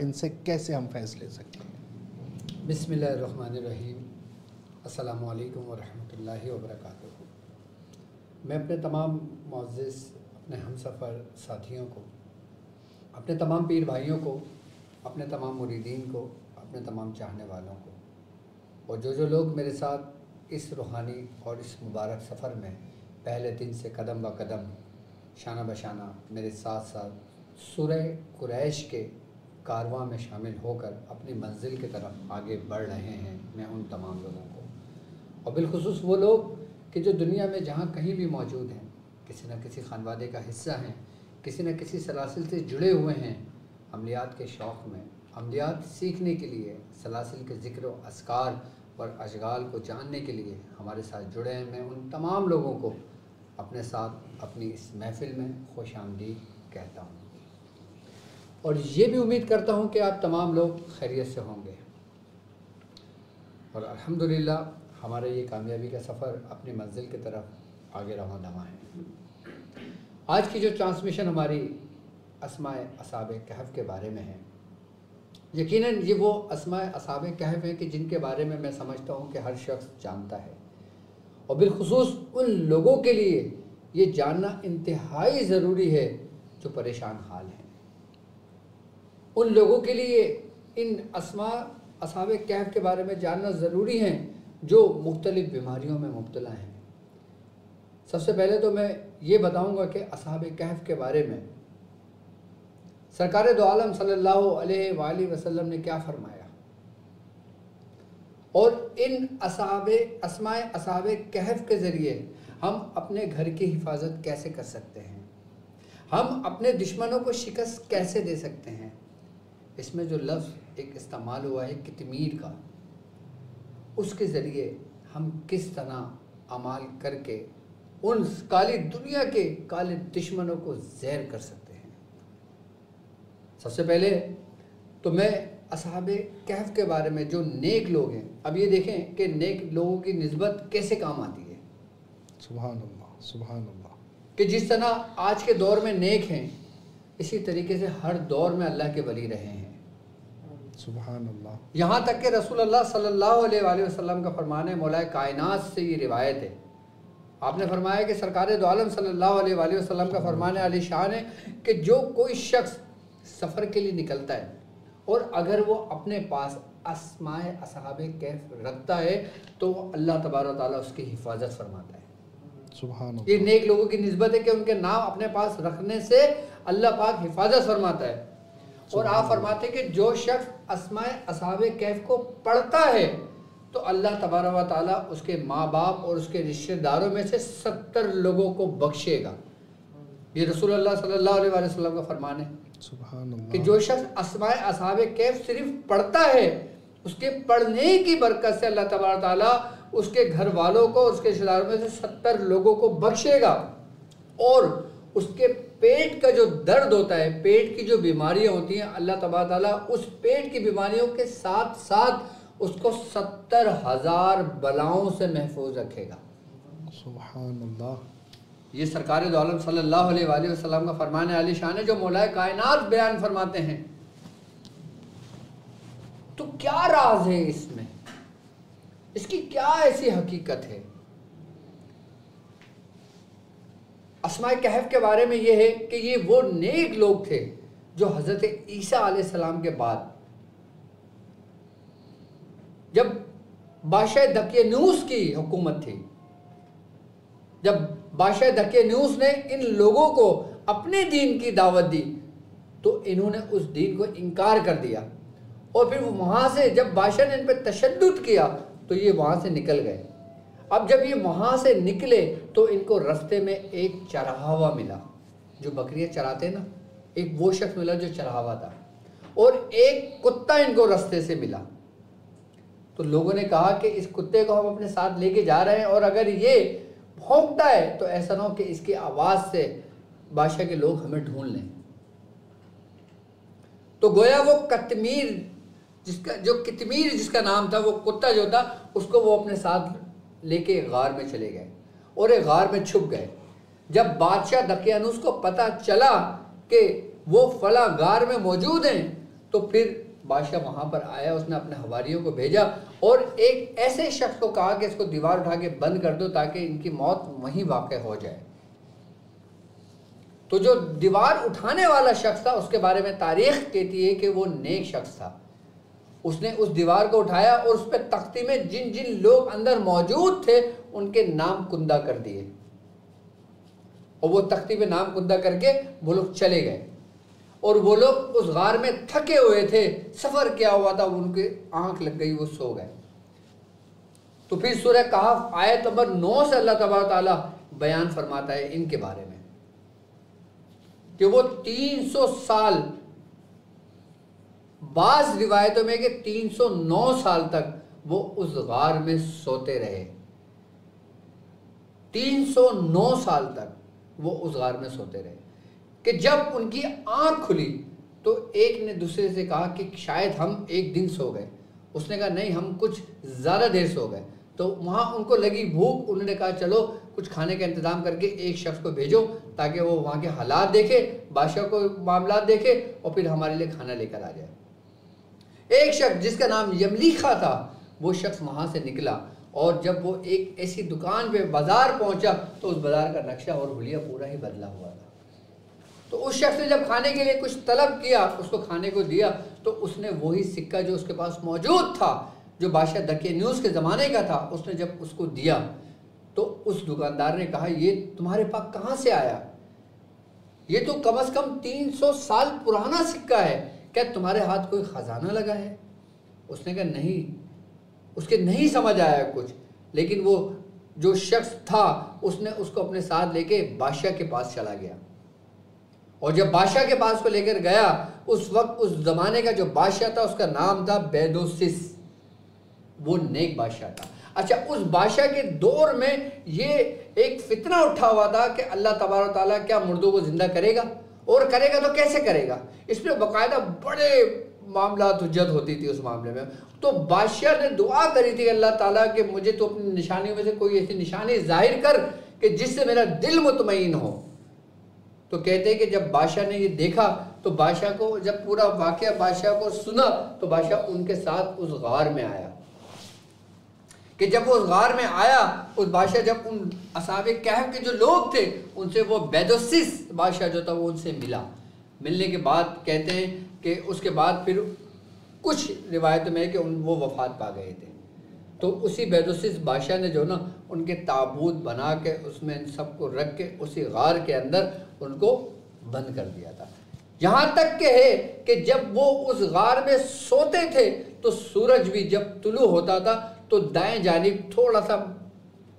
इनसे कैसे हम फैज़ ले सकते हैं? बिस्मिल्लाहिर्रहमानिर्रहीम। अस्सलामु अलैकुम वरहमतुल्लाहि वबरकातुहू। मैं अपने तमाम मुअज़्ज़िज़ अपने हमसफ़र साथियों को, अपने तमाम पीर भाइयों को, अपने तमाम मुरीदीन को, अपने तमाम चाहने वालों को और जो लोग मेरे साथ इस रूहानी और इस मुबारक सफ़र में पहले दिन से कदम ब कदम शाना बशाना मेरे साथ साथ सूरह कुरैश के कारवां में शामिल होकर अपनी मंजिल की तरफ आगे बढ़ रहे हैं, मैं उन तमाम लोगों को और बिलखुसूस वो लोग कि जो दुनिया में जहाँ कहीं भी मौजूद हैं, किसी न किसी खानवादे का हिस्सा हैं, किसी न किसी सलासिल से जुड़े हुए हैं, अमलियात के शौक़ में, अमलियात सीखने के लिए, सलासिल के ज़िक्र व अस्कार और अशगाल को जानने के लिए हमारे साथ जुड़े हैं। मैं उन तमाम लोगों को अपने साथ अपनी इस महफ़िल में खुशामदीद कहता हूँ और ये भी उम्मीद करता हूँ कि आप तमाम लोग खैरियत से होंगे और अल्हम्दुलिल्लाह हमारा ये कामयाबी का सफ़र अपनी मंजिल की तरफ आगे रवां दवा है। आज की जो ट्रांसमिशन हमारी अस्माए असहाबे कहफ़ के बारे में है, यकीनन ये वो अस्माए असहाबे कहफ़ हैं कि जिनके बारे में मैं समझता हूँ कि हर शख्स जानता है और बिलखुसूस उन लोगों के लिए ये जानना इंतहाई ज़रूरी है जो परेशान हाल हैं। उन लोगों के लिए इन असहाबे कहफ़ के बारे में जानना ज़रूरी है जो मुख्तलिफ़ बीमारियों में मुब्तला हैं। सबसे पहले तो मैं ये बताऊंगा कि असहाबे कहफ़ के बारे में सरकार दो आलम सल्लल्लाहु अलैहि वसल्लम ने क्या फरमाया और इन अस्माए असहाबे कहफ़ के ज़रिए हम अपने घर की हिफाजत कैसे कर सकते हैं, हम अपने दुश्मनों को शिकस्त कैसे दे सकते हैं। इसमें जो लफ्ज़ एक इस्तेमाल हुआ है कितमीर का, उसके ज़रिए हम किस तरह अमाल करके उन काली दुनिया के काले दुश्मनों को ज़हर कर सकते हैं। सबसे पहले तो मैं असहाबे कहफ़ के बारे में जो नेक लोग हैं, अब ये देखें कि नेक लोगों की निस्बत कैसे काम आती है। सुभान अल्लाह, सुभान अल्लाह। कि जिस तरह आज के दौर में नेक हैं, इसी तरीके से हर दौर में अल्लाह के वली रहे हैं। सुभान अल्लाह। यहाँ तक कि रसूल अल्लाह सल्लल्लाहु अलैहि वसल्लम का फरमान है, मौलाए कायनात से ये रिवायत है, आपने फरमाया कि सरकार दो आलम सल्लल्लाहु अलैहि वसल्लम का फरमान अली शान है कि जो कोई शख्स सफ़र के लिए निकलता है और अगर वो अपने पास अस्माए असहाबे कहफ़ रखता है तो अल्लाह तबारक व तआला उसकी हिफाजत फरमाता है। सुभान अल्लाह। ये नेक लोगों की निस्बत है कि उनके नाम अपने पास रखने से अल्लाह पाक हिफाजत फरमाता है। और आप फरमाते हैं कि जो शख्स अस्माए असहाबे कहफ़ को पढ़ता है तो अल्लाह तबारक व तआला उसके माँ बाप और उसके रिश्तेदारों में से 70 लोगों को बख्शेगा। ये रसूल अल्लाह सल्लल्लाहु अलैहि वसल्लम का फरमान है कि जो शख्स अस्माए असहाबे कहफ़ सिर्फ पढ़ता है, उसके पढ़ने की बरकत से अल्लाह तबारक व तआला उसके घर वालों को, उसके रिश्तेदारों में से 70 लोगों को बख्शेगा और उसके पेट का जो दर्द होता है, पेट की जो बीमारियां होती हैं, अल्लाह तबारक व तआला उस पेट की बीमारियों के साथ साथ उसको 70,000 बलाओं से महफूज रखेगा। सुभान अल्लाह। ये सरकार दो आलम सल्लल्लाहु अलैहि वसल्लम का फरमान है आली शान है जो मौलाए कायनात बयान फरमाते हैं। तो क्या राज है इसमें, इसकी क्या ऐसी हकीकत है। अस्माए कहफ़ के बारे में यह है कि ये वो नेक लोग थे जो हज़रत ईसा अलैहिस्सलाम के बाद जब बादशाह दकियानूस की हुकूमत थी, जब बादशाह दकियानूस ने इन लोगों को अपने दीन की दावत दी तो इन्होंने उस दीन को इनकार कर दिया और फिर वहाँ से जब बादशाह ने इन पर तशद्दुद किया तो ये वहाँ से निकल गए। अब जब ये वहाँ से निकले तो इनको रास्ते में एक चरवाहा मिला, जो बकरियाँ चराते ना, एक वो शख्स मिला जो चरवाहा था और एक कुत्ता इनको रास्ते से मिला। तो लोगों ने कहा कि इस कुत्ते को हम अपने साथ लेके जा रहे हैं और अगर ये भौंकता है तो ऐसा ना हो कि इसकी आवाज़ से बादशाह के लोग हमें ढूंढ लें। तो गोया वो कतमीर जिसका नाम था, वो कुत्ता जो था, उसको वो अपने साथ लेके गार में चले गए और एक गार में छुप गए। जब बादशाह दकियानूस को पता चला कि वो फला गार में मौजूद हैं तो फिर बादशाह वहाँ पर आया, उसने अपने हवारियों को भेजा और एक ऐसे शख्स को कहा कि इसको दीवार उठा के बंद कर दो ताकि इनकी मौत वहीं वाक़ हो जाए। तो जो दीवार उठाने वाला शख्स था उसके बारे में तारीख कहती है कि वो नेक शख्स था। उसने उस दीवार को उठाया और उस पर तख्ती में जिन जिन लोग अंदर मौजूद थे उनके नाम कुंदा कर दिए और वो तख्ती पे नाम कुंदा करके वो लोग चले गए। और वो लोग उस गार में थके हुए थे, सफ़र किया हुआ था, उनकी आंख लग गई, वो सो गए। तो फिर सूरह कहफ आयत नंबर 9 से अल्लाह तबारक ताला बयान फरमाता है इनके बारे में कि वो 300 साल, बाज़ रिवायतों में कि 309 साल तक वो उस गार में सोते रहे। 309 साल तक वो उस गार में सोते रहे कि जब उनकी आंख खुली तो एक ने दूसरे से कहा कि शायद हम एक दिन सो गए। उसने कहा नहीं, हम कुछ ज़्यादा देर सो गए। तो वहाँ उनको लगी भूख, उन्होंने कहा चलो कुछ खाने का इंतज़ाम करके एक शख्स को भेजो ताकि वो वहाँ के हालात देखे, बादशाह को मामला देखे और फिर हमारे लिए खाना लेकर आ जाए। एक शख्स जिसका नाम यमलीखा था, वो शख्स वहाँ से निकला और जब वो एक ऐसी दुकान पे बाज़ार पहुँचा तो उस बाज़ार का नक्शा और हुलिया पूरा ही बदला हुआ था। तो उस शख्स ने जब खाने के लिए कुछ तलब किया, उसको खाने को दिया, तो उसने वही सिक्का जो उसके पास मौजूद था, जो बादशाह दकियानूस के ज़माने का था, उसने जब उसको दिया तो उस दुकानदार ने कहा ये तुम्हारे पास कहाँ से आया? ये तो कम से कम 300 साल पुराना सिक्का है, क्या तुम्हारे हाथ कोई ख़जाना लगा है? उसने कहा नहीं। उसके नहीं समझ आया कुछ, लेकिन वो जो शख्स था उसने उसको अपने साथ लेके बादशाह के पास चला गया और जब बादशाह के पास को लेकर गया, उस वक्त उस ज़माने का जो बादशाह था उसका नाम था बैदोसिस। वो नेक बादशाह था। अच्छा, उस बादशाह के दौर में ये एक फितना उठा हुआ था कि अल्लाह तबारक ताला क्या मुर्दों को ज़िंदा करेगा, और करेगा तो कैसे करेगा? इस पर बाकायदा बड़े मामला हुज्जत होती थी उस मामले में। तो बादशाह ने दुआ करी थी अल्लाह ताला कि मुझे तो अपनी निशानियों में से कोई ऐसी निशानी जाहिर कर कि जिससे मेरा दिल मुतमईन हो। तो कहते हैं कि जब बादशाह ने ये देखा तो बादशाह को, जब पूरा वाक़या बादशाह को सुना तो बादशाह उनके साथ उस गार में आया। कि जब वो उस गार में आया, उस बादशाह जब उन असहाबे कहफ के जो लोग थे उनसे, वो बैदोसिस बादशाह जो था वो उनसे मिला। मिलने के बाद कहते हैं कि उसके बाद फिर कुछ रिवायतों में है कि वो वफ़ात पा गए थे। तो उसी बैदोसिस बादशाह ने जो ना उनके ताबूत बना के उसमें इन सबको रख के उसी गार के अंदर उनको बंद कर दिया था। यहाँ तक के है कि जब वो उस गार में सोते थे तो सूरज भी जब तुलू होता था तो दाएं जानिब थोड़ा सा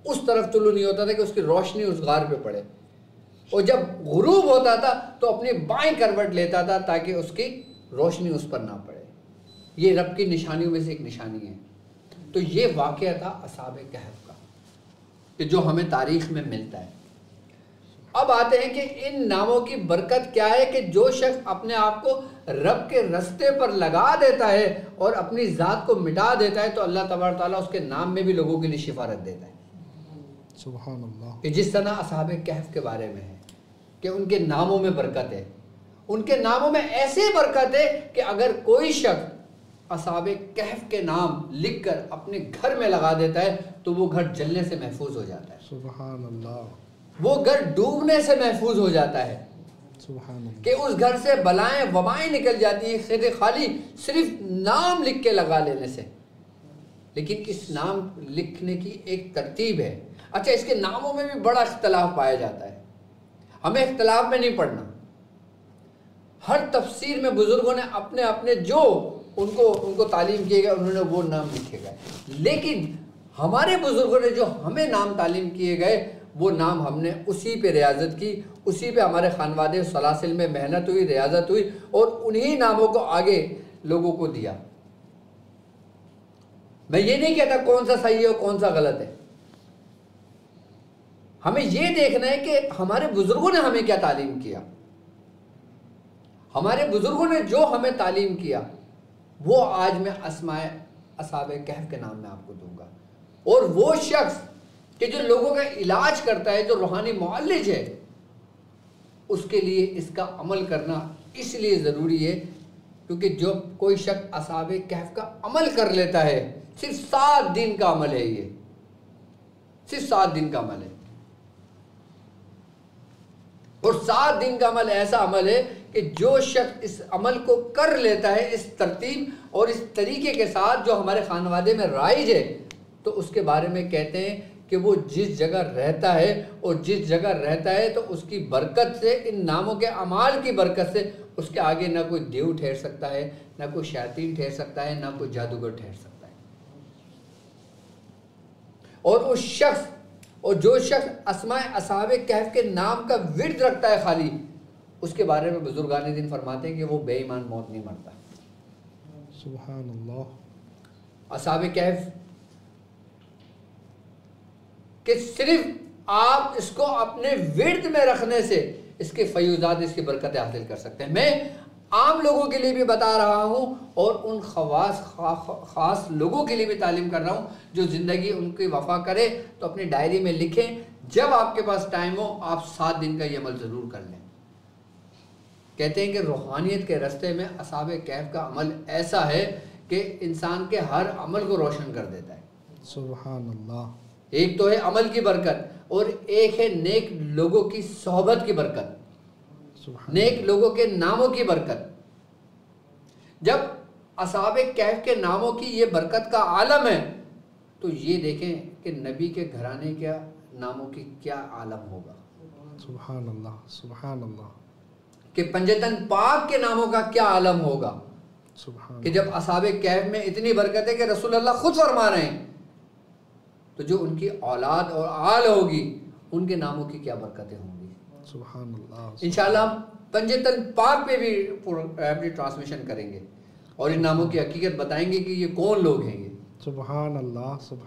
उस तरफ तुलू नहीं होता था कि उसकी रोशनी उस गार पे पड़े, और जब गुरूब होता था तो अपनी बाएं करवट लेता था ताकि उसकी रोशनी उस पर ना पड़े। ये रब की निशानियों में से एक निशानी है। तो ये वाक़या था असहाबे कहफ का कि जो हमें तारीख़ में मिलता है। अब आते हैं कि इन नामों की बरकत क्या है कि जो शख्स अपने आप को रब के रास्ते पर लगा देता है और अपनी ज़ात को मिटा देता है तो अल्लाह तबारक ताला उसके नाम में भी लोगों के लिए शिफा रख देता है। सुभान अल्लाह। कि जिस तरह असहाबे कहफ के बारे में है कि उनके नामों में बरकत है। उनके नामों में ऐसे बरकत है कि अगर कोई शख्स असहाबे कहफ के नाम लिखकर अपने घर में लगा देता है तो वो घर जलने से महफूज हो जाता है। सुभान अल्लाह। वो घर डूबने से महफूज हो जाता है। सुभान अल्लाह। कि उस घर से बलाएं वबाएं निकल जाती हैं खैर खाली सिर्फ नाम लिख के लगा लेने से। लेकिन इस नाम लिखने की एक तरतीब है। अच्छा, इसके नामों में भी बड़ा इख्तलाफ पाया जाता है। हमें इख्तलाफ में नहीं पढ़ना। हर तफसीर में बुजुर्गों ने अपने अपने जो उनको तालीम किए गए उन्होंने वो नाम लिखे गए, लेकिन हमारे बुजुर्गों ने जो हमें नाम तालीम किए गए वो नाम हमने उसी पे रियाजत की, उसी पे हमारे खानवादे सलासिल में मेहनत हुई, रियाजत हुई और उन्हीं नामों को आगे लोगों को दिया। मैं ये नहीं कहता कौन सा सही है और कौन सा गलत है। हमें ये देखना है कि हमारे बुजुर्गों ने हमें क्या तालीम किया। हमारे बुजुर्गों ने जो हमें तालीम किया वो आज मैं अस्माए असहाबे कहफ के नाम में आपको दूंगा। और वो शख्स कि जो लोगों का इलाज करता है, जो रूहानी मुअल्लिज है, उसके लिए इसका अमल करना इसलिए ज़रूरी है क्योंकि जो कोई शख्स असहाबे कहफ का अमल कर लेता है, सिर्फ 7 दिन का अमल है, ये सिर्फ 7 दिन का अमल है, और 7 दिन का अमल ऐसा अमल है कि जो शख्स इस अमल को कर लेता है इस तरतीब और इस तरीके के साथ जो हमारे खानवादे में राइज है, तो उसके बारे में कहते हैं कि वो जिस जगह रहता है और जिस जगह रहता है तो उसकी बरकत से, इन नामों के अमाल की बरकत से उसके आगे ना कोई देव ठहर सकता है, ना कोई शैतान ठहर सकता है, ना कोई जादूगर ठहर सकता है। और उस शख्स, और जो शख्स अस्माए असहाबे कहफ के नाम का विर्द रखता है खाली, उसके बारे में बुजुर्गान दिन फरमाते हैं कि वो बेईमान मौत नहीं मरता। सुभान अल्लाह। असहाबे कहफ कि सिर्फ आप इसको अपने विर्द में रखने से इसके फयूजात, इसकी बरकतें हासिल कर सकते हैं। मैं आम लोगों के लिए भी बता रहा हूँ और उन ख़ास लोगों के लिए भी तालीम कर रहा हूँ जो ज़िंदगी उनकी वफा करे तो अपनी डायरी में लिखें, जब आपके पास टाइम हो आप 7 दिन का ये अमल ज़रूर कर लें। कहते हैं कि रूहानियत के रास्ते में असहाबे कहफ का अमल ऐसा है कि इंसान के हर अमल को रोशन कर देता है। सुभान अल्लाह। एक तो है अमल की बरकत और एक है नेक लोगों की सोहबत की बरकत, नेक लोगों के नामों की बरकत। जब असहाबे कहफ के नामों की ये बरकत का आलम है तो ये देखें कि नबी के घराने के नामों की क्या आलम होगा। सुभान अल्लाह, सुभान अल्लाह। कि पंजतन पाक के नामों का क्या आलम होगा। सुभान कि जब असहाबे कहफ में इतनी बरकत है कि रसूल अल्लाह खुद फरमा रहे हैं, तो जो उनकी औलाद और आल होगी उनके नामों की क्या बरकतें होंगी। सुभान अल्लाह। इंशाल्लाह हम पंजतन पाक पे भी अपनी ट्रांसमिशन करेंगे और इन नामों की हकीकत बताएंगे कि ये कौन लोग हैं ये। सुभान अल्लाह। सुभान